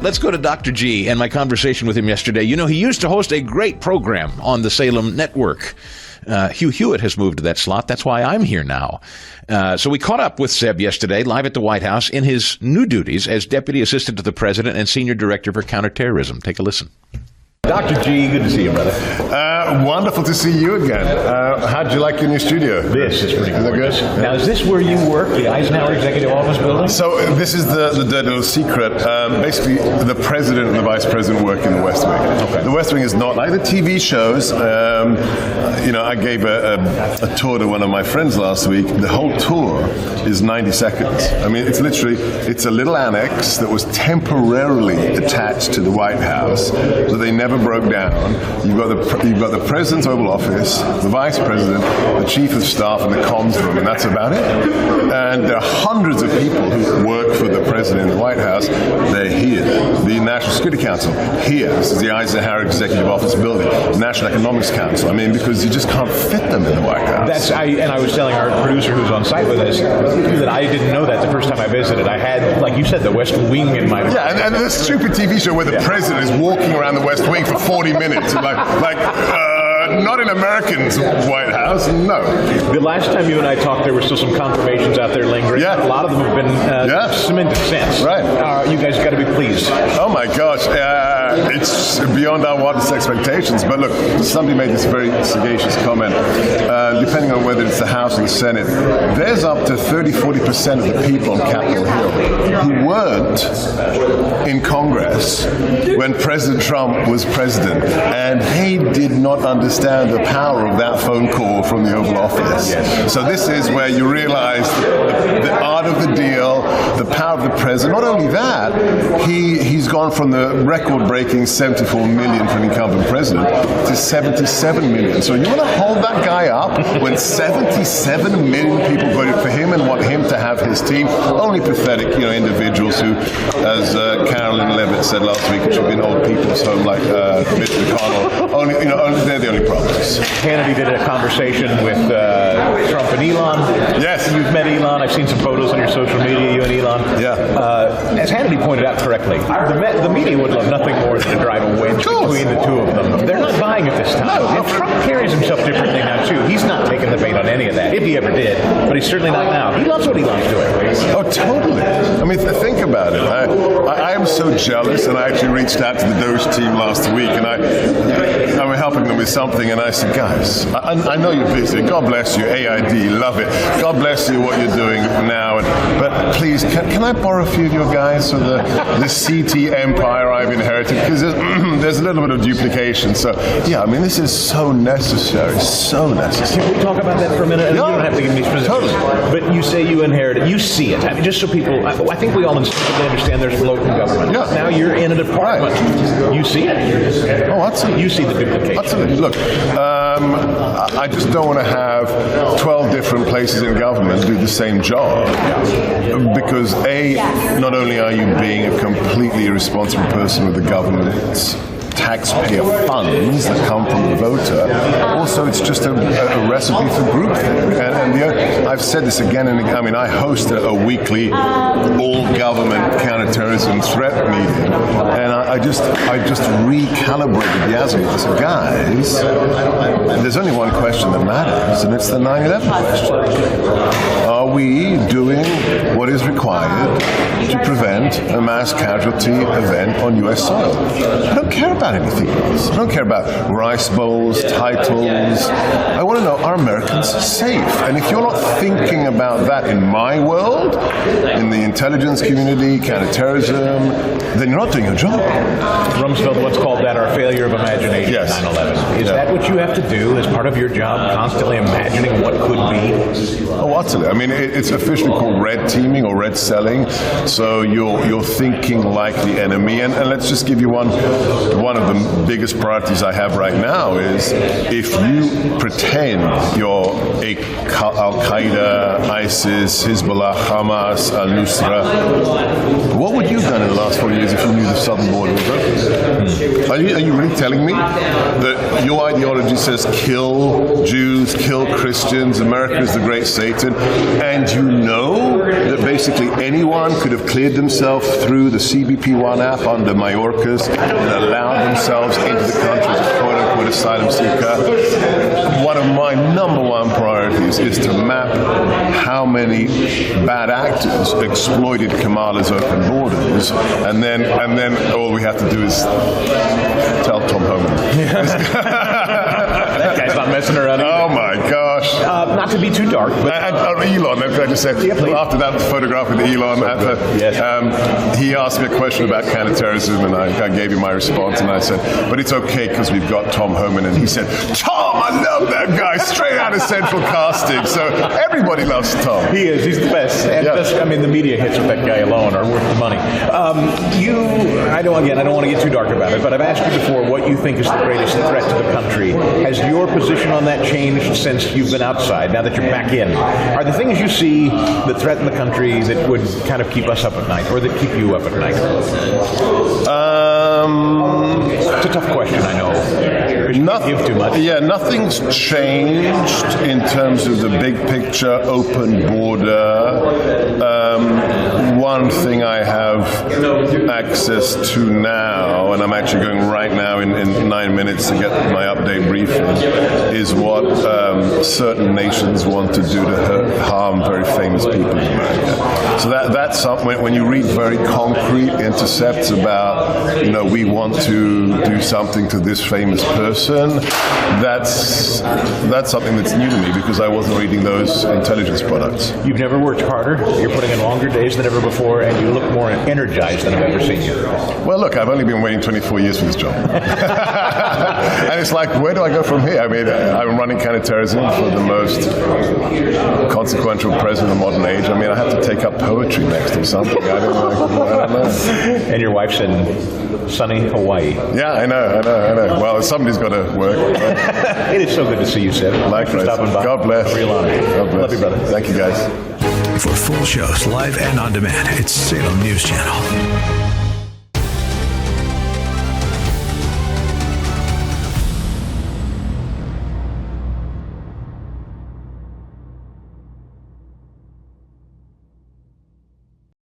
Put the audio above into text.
let's go to Dr. G and my conversation with him yesterday. You know, he used to host a great program on the Salem Network. Hugh Hewitt has moved to that slot. That's why I'm here now. So we caught up with Seb yesterday, live at the White House, in his new duties as Deputy Assistant to the President and Senior Director for Counterterrorism. Take a listen. Dr. G, good to see you, brother. Wonderful to see you again. How'd you like your new studio? This is pretty good. Is that good? Now, is this where you work, the Eisenhower Executive Office building? So this is the dirty little secret. Basically, the president and the vice president work in the West Wing. Okay. The West Wing is not like the TV shows. I gave a tour to one of my friends last week. The whole tour is 90 seconds. I mean, it's a little annex that was temporarily attached to the White House, so they never broke down. You've got the president's Oval Office, the vice president, the chief of staff, and the comms room, and that's about it. And there are hundreds of people who work for the president in the White House. They're here. The National Security Council, here. This is the Eisenhower Executive Office building. The National Economics Council. I mean, because you just can't fit them in the White House. I was telling our producer who's on site with us that I didn't know that the first time I visited. I had, like you said, the West Wing in my... Yeah, and this stupid TV show where the president is walking around the West Wing for 40 minutes. Not in Americans' White House, no. The last time you and I talked, there were still some confirmations out there lingering. Yeah. A lot of them have been cemented since. Right. You guys got to be pleased. Oh my gosh, it's beyond our wildest expectations. But look, somebody made this very sagacious comment. Depending on whether it's the House or the Senate, there's up to 30-40% of the people on Capitol Hill who weren't in Congress when President Trump was president, and they did not understand the power of that phone call from the Oval Office. Yes. So this is where you realize the art of the deal, the power of the president. Not only that, he's gone from the record-breaking 74 million for an incumbent president to 77 million. So you want to hold that guy up when 77 million people voted for him and want him to have his team? Only pathetic, individuals who, as Carolyn Levitt said last week, which have been old people's home like Mitch McConnell. They're the only problems. Kennedy did a conversation with Trump and Elon. Yes. You've met Elon. I've seen some photos on your social media, you and Elon. Yeah. As Hannity pointed out correctly, the media would love nothing more than to drive a wedge between the two of them. They're not buying it this time. No. And Trump carries himself differently now, too. He's not taking the bait on any of that, if he ever did. But he's certainly not now. He loves what Elon's doing. Oh, totally. I mean, think about it. I am so jealous, and I actually reached out to the Doge team last week, and I was helping them with something, and I said, guys, I know you're busy. God bless you. AID, love it. God bless you, what you're doing now. But please, can I borrow a few of your guys for the CT empire I've inherited? Because there's a little bit of duplication. So, yeah, I mean, this is so necessary. So necessary. Can we talk about that for a minute? No. You don't have to give me specifics. Totally. But you say you inherited. You see it. I mean, just so people, I think we all instinctively understand there's local government. Yeah. Now you're in a department. Right. You see it. Oh, absolutely. You see the duplication. Absolutely. Look, I just don't want to have 12 different places in government do the same job. Because not only are you being a completely irresponsible person with the government's taxpayer funds that come from the voter, also it's just a recipe for groupthink. And I've said this again and again. I mean, I host a weekly all-government counterterrorism threat meeting, and I just recalibrated the azimuth. I said, guys, there's only one question that matters, and it's the 9/11 question. Are we doing what is required to prevent a mass casualty event on U.S. soil? I don't care about anything else. I don't care about rice bowls, titles. I want to know, are Americans safe? And if you're not thinking about that in my world, in the intelligence community, counterterrorism, then you're not doing your job. Rumsfeld once called that our failure of imagination. Yes. 9/11. Is that what you have to do as part of your job, constantly imagining what could be? Oh, utterly. I mean, it's officially called red teaming or red selling. So you're thinking like the enemy. And let's just give you one of the biggest priorities I have right now is if you pretend you're Al-Qaeda, ISIS, Hezbollah, Hamas, Al-Nusra, what would you have done in the last 4 years if you knew the southern border was open? Are you really telling me that your ideology says kill Jews, kill Christians, America is the great Satan, and you know that basically anyone could have cleared themselves through the CBP-1 app under Mayorkas and allowed themselves into the country as a quote-unquote asylum seeker? One of my number one priorities is to map how many bad actors exploited Kamala's open borders, and then all we have to do is tell Tom Homan. That guy's not messing around either. Oh my gosh. Not to be too dark, but Elon, can I just say, after that photograph with Elon, he asked me a question about counterterrorism, and I gave him my response, and I said, but it's okay because we've got Tom Homan, and he said, Tom, I love that guy, straight out of Central Casting. So everybody loves Tom. he is. He's the best. And just, I mean, the media hits with that guy alone are worth the money. I don't want to get too dark about it, but I've asked you before what you think is the greatest threat to the country. Has your position on that changed since you've been outside, now that you're back in? Are the things you see that threaten the country that would kind of keep us up at night, or that keep you up at night? It's a tough question, I know. Nothing, give too much. Yeah, nothing's changed in terms of the big picture, open border. One thing I have access to now, and I'm actually going right now in 9 minutes to get my update briefing, is what certain nations want to do to harm very famous people in America. So that's something, when you read very concrete intercepts about, we want to do something to this famous person, that's something that's new to me because I wasn't reading those intelligence products. You've never worked harder. You're putting in longer days than ever before, and you look more energized than I've ever seen you. Well, look, I've only been waiting 24 years for this job. And it's like, where do I go from here? I mean, I'm running counterterrorism for the most consequential president of the modern age. I mean, I have to take up poetry next or something. I don't know. And your wife said sunny Hawaii. Yeah, I know. Well, somebody's got to work. It is so good to see you, Seb. Likewise. Stopping by. God bless. Real honor. God bless. Love you, brother. Thank you, guys. For full shows, live and on demand, it's Salem News Channel.